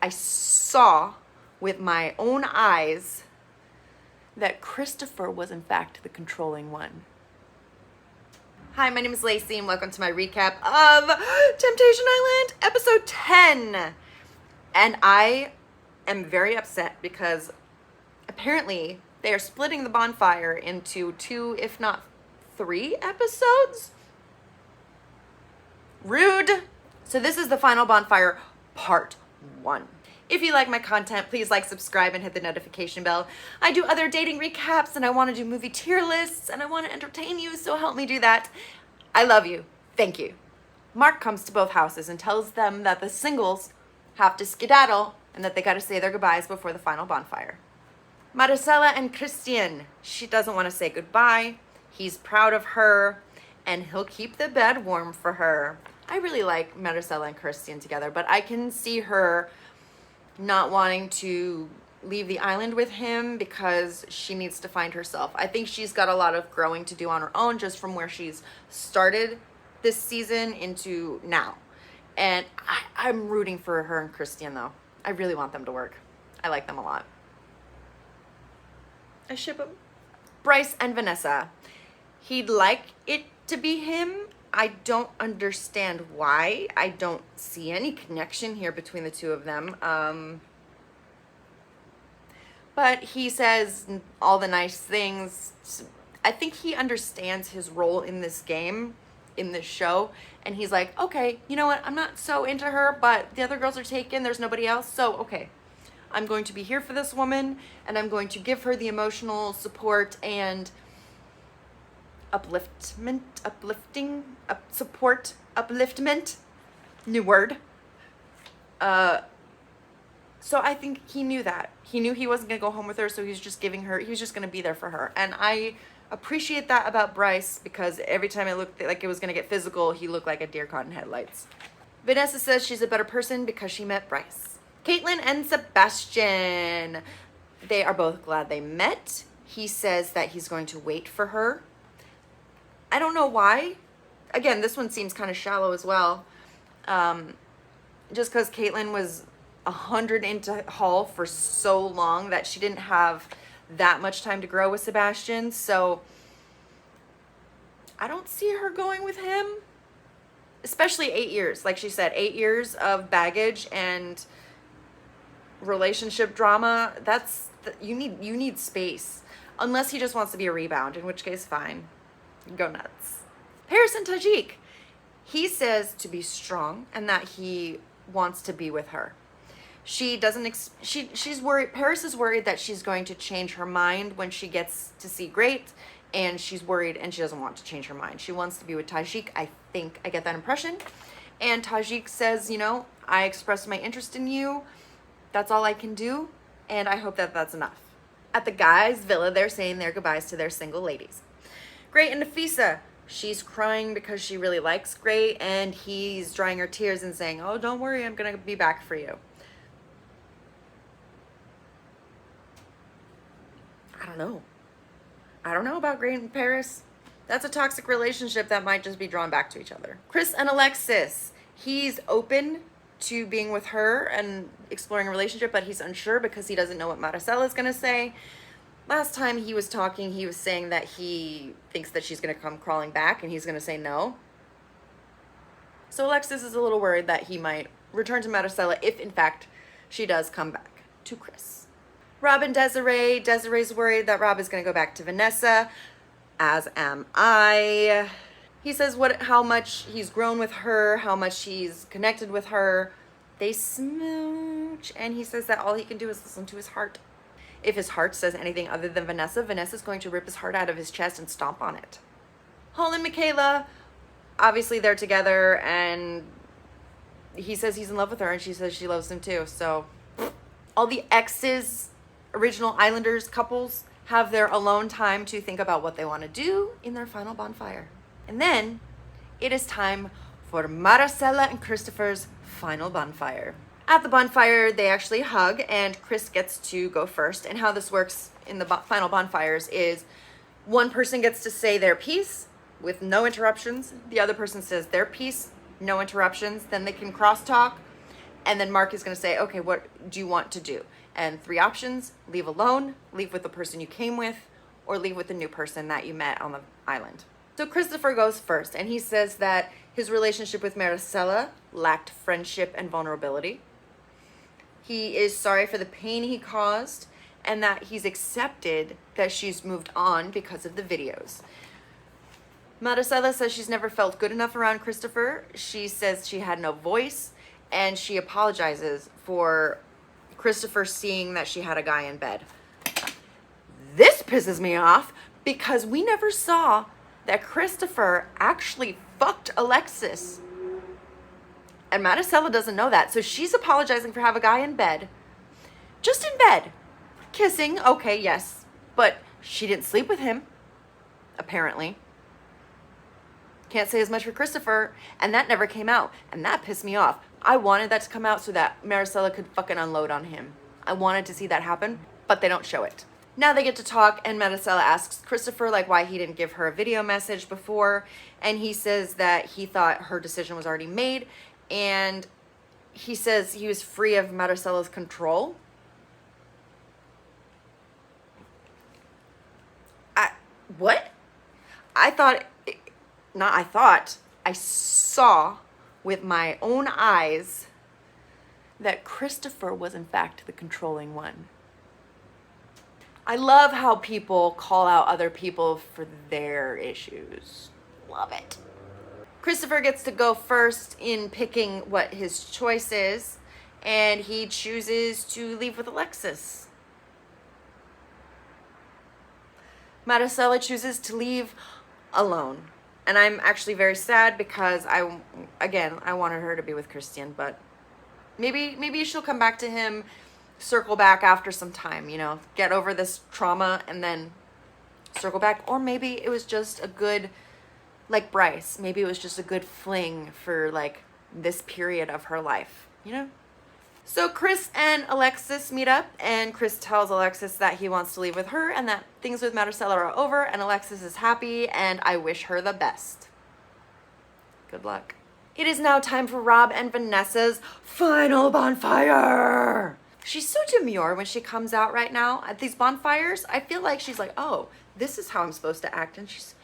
I saw with my own eyes that Christopher was in fact the controlling one. Hi, my name is Lacey and welcome to my recap of Temptation Island episode 10. And I am very upset because apparently they are splitting the bonfire into 2, if not 3 episodes. Rude. So this is the final bonfire part 1. If you like my content, please like, subscribe, and hit the notification bell. I do other dating recaps, and I want to do movie tier lists, and I want to entertain you, so help me do that. I love you. Thank you. Mark comes to both houses and tells them that the singles have to skedaddle and that they got to say their goodbyes before the final bonfire. Marisela and Christian, she doesn't want to say goodbye. He's proud of her, and he'll keep the bed warm for her. I really like Marisela and Christian together, but I can see her not wanting to leave the island with him because she needs to find herself. I think she's got a lot of growing to do on her own just from where she's started this season into now. And I'm rooting for her and Christian though. I really want them to work. I like them a lot. I ship them. Bryce and Vanessa. He'd like it to be him. I don't understand why. I don't see any connection here between the two of them. But he says all the nice things. I think he understands his role in this game, in this show. And he's like, okay, you know what? I'm not so into her, but the other girls are taken. There's nobody else. So, okay. I'm going to be here for this woman. And I'm going to give her the emotional support and upliftment, new word. So I think he knew that. He knew he wasn't gonna go home with her, so he was just gonna be there for her. And I appreciate that about Bryce because every time it looked like it was gonna get physical, he looked like a deer caught in headlights. Vanessa says she's a better person because she met Bryce. Caitlin and Sebastian, they are both glad they met. He says that he's going to wait for her. I don't know why. Again, this one seems kind of shallow as well. Just because Caitlin was 100 into Hall for so long that she didn't have that much time to grow with Sebastian. So I don't see her going with him. Especially 8 years. Like she said, 8 years of baggage and relationship drama. You need space. Unless he just wants to be a rebound, in which case fine. Go nuts. Paris and Tajik. He says to be strong and that he wants to be with her. She doesn't, she's worried, Paris is worried that she's going to change her mind when she gets to see Great, and she's worried and she doesn't want to change her mind. She wants to be with Tajik. I think I get that impression. And Tajik says, you know, I expressed my interest in you. That's all I can do. And I hope that that's enough. At the guys' villa, they're saying their goodbyes to their single ladies. Great and Nafisa, she's crying because she really likes Great, and he's drying her tears and saying, oh, don't worry, I'm going to be back for you. I don't know about Great and Paris. That's a toxic relationship that might just be drawn back to each other. Chris and Alexis, he's open to being with her and exploring a relationship, but he's unsure because he doesn't know what Marisela is going to say. Last time he was talking, he was saying that he thinks that she's going to come crawling back and he's going to say no. So Alexis is a little worried that he might return to Marisela if, in fact, she does come back to Chris. Rob and Desiree. Desiree's worried that Rob is going to go back to Vanessa, as am I. He says how much he's grown with her, how much he's connected with her. They smooch, and he says that all he can do is listen to his heart. If his heart says anything other than Vanessa, Vanessa's going to rip his heart out of his chest and stomp on it. Hall and Michaela, obviously they're together, and he says he's in love with her, and she says she loves him too. So all the exes, original Islanders couples, have their alone time to think about what they want to do in their final bonfire. And then it is time for Marisela and Christopher's final bonfire. At the bonfire, they actually hug, and Chris gets to go first. And how this works in the final bonfires is one person gets to say their piece with no interruptions. The other person says their piece, no interruptions. Then they can crosstalk. And then Mark is going to say, okay, what do you want to do? And 3 options: leave alone, leave with the person you came with, or leave with the new person that you met on the island. So Christopher goes first, and he says that his relationship with Marisela lacked friendship and vulnerability. He is sorry for the pain he caused, and that he's accepted that she's moved on because of the videos. Marisela says she's never felt good enough around Christopher. She says she had no voice, and she apologizes for Christopher seeing that she had a guy in bed. This pisses me off because we never saw that Christopher actually fucked Alexis. And Marisela doesn't know that. So she's apologizing for having a guy in bed. Just in bed. Kissing, okay, yes. But she didn't sleep with him, apparently. Can't say as much for Christopher. And that never came out. And that pissed me off. I wanted that to come out so that Marisela could fucking unload on him. I wanted to see that happen, but they don't show it. Now they get to talk, and Marisela asks Christopher like why he didn't give her a video message before, and he says that he thought her decision was already made, and he says he was free of Marisela's control. What? I saw with my own eyes that Christopher was in fact the controlling one. I love how people call out other people for their issues. Love it. Christopher gets to go first in picking what his choice is, and he chooses to leave with Alexis. Marisela chooses to leave alone. And I'm actually very sad because I wanted her to be with Christian, but maybe she'll come back to him, circle back after some time, get over this trauma and then circle back. Or maybe it was just a good, like Bryce, maybe it was just a good fling for like this period of her life, So Chris and Alexis meet up, and Chris tells Alexis that he wants to leave with her and that things with Marisela are over, and Alexis is happy, and I wish her the best. Good luck. It is now time for Rob and Vanessa's final bonfire. She's so demure when she comes out right now at these bonfires. I feel like she's like, oh, this is how I'm supposed to act, and she's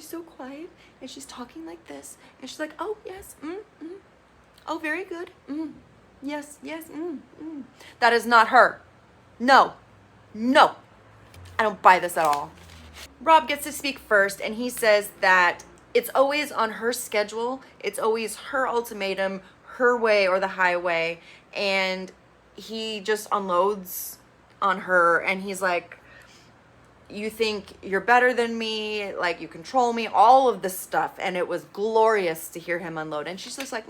so quiet, and she's talking like this, and she's like, oh yes, oh very good, yes, That is not her. No, I don't buy this at all. Rob gets to speak first, and he says that it's always on her schedule. It's always her ultimatum, her way or the highway, and he just unloads on her, and he's like, you think you're better than me, like you control me, all of this stuff. And it was glorious to hear him unload, and she's just like,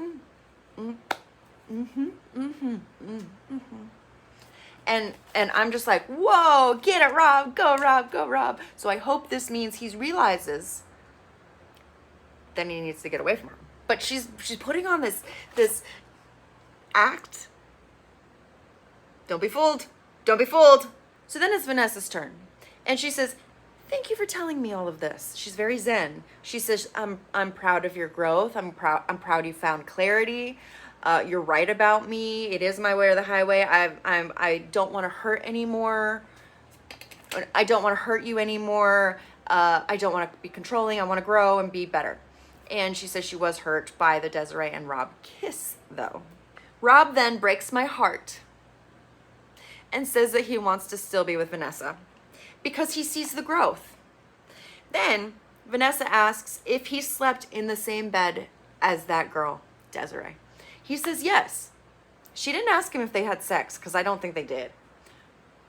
And I'm just like, whoa, get it, Rob, go, Rob, go, Rob. So I hope this means he realizes then he needs to get away from her. But she's putting on this act. Don't be fooled. Don't be fooled. So then it's Vanessa's turn. And she says, thank you for telling me all of this. She's very zen. She says, I'm proud of your growth. I'm proud you found clarity. You're right about me. It is my way or the highway. I don't want to hurt anymore. I don't want to hurt you anymore. I don't want to be controlling. I want to grow and be better. And she says she was hurt by the Desiree and Rob kiss, though. Rob then breaks my heart and says that he wants to still be with Vanessa because he sees the growth. Then Vanessa asks if he slept in the same bed as that girl, Desiree. He says yes. She didn't ask him if they had sex because I don't think they did.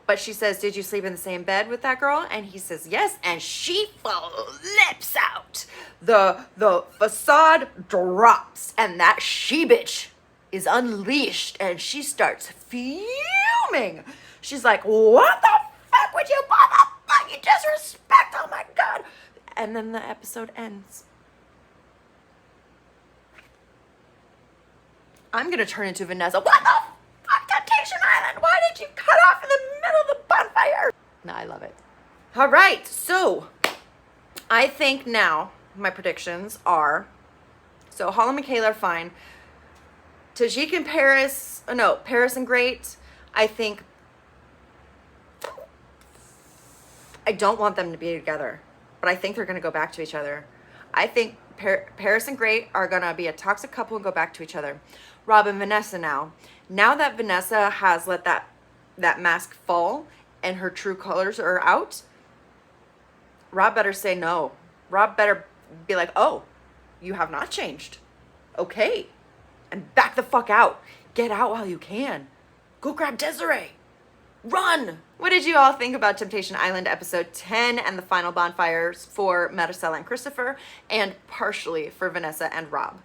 But she says, did you sleep in the same bed with that girl? And he says yes, and she flips out. The facade drops, and that she-bitch is unleashed, and she starts fuming. She's like, what the fuck would you motherfucking disrespect? Oh my God. And then the episode ends. I'm going to turn into Vanessa. What the fuck, Temptation Island? Why did you cut off in the middle of the bonfire? No, I love it. All right, so I think now my predictions are, so Holly and Michaela are fine. Tajik and Paris, oh no, Paris and Great, I think, I don't want them to be together, but I think they're going to go back to each other. I think Paris and Great are going to be a toxic couple and go back to each other. Rob and Vanessa now. Now that Vanessa has let that mask fall and her true colors are out, Rob better say no. Rob better be like, oh, you have not changed. Okay. And back the fuck out. Get out while you can. Go grab Desiree. Run! What did you all think about Temptation Island episode 10 and the final bonfires for Marisela and Christopher, and partially for Vanessa and Rob?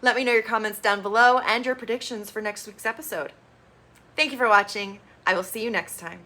Let me know your comments down below and your predictions for next week's episode. Thank you for watching. I will see you next time.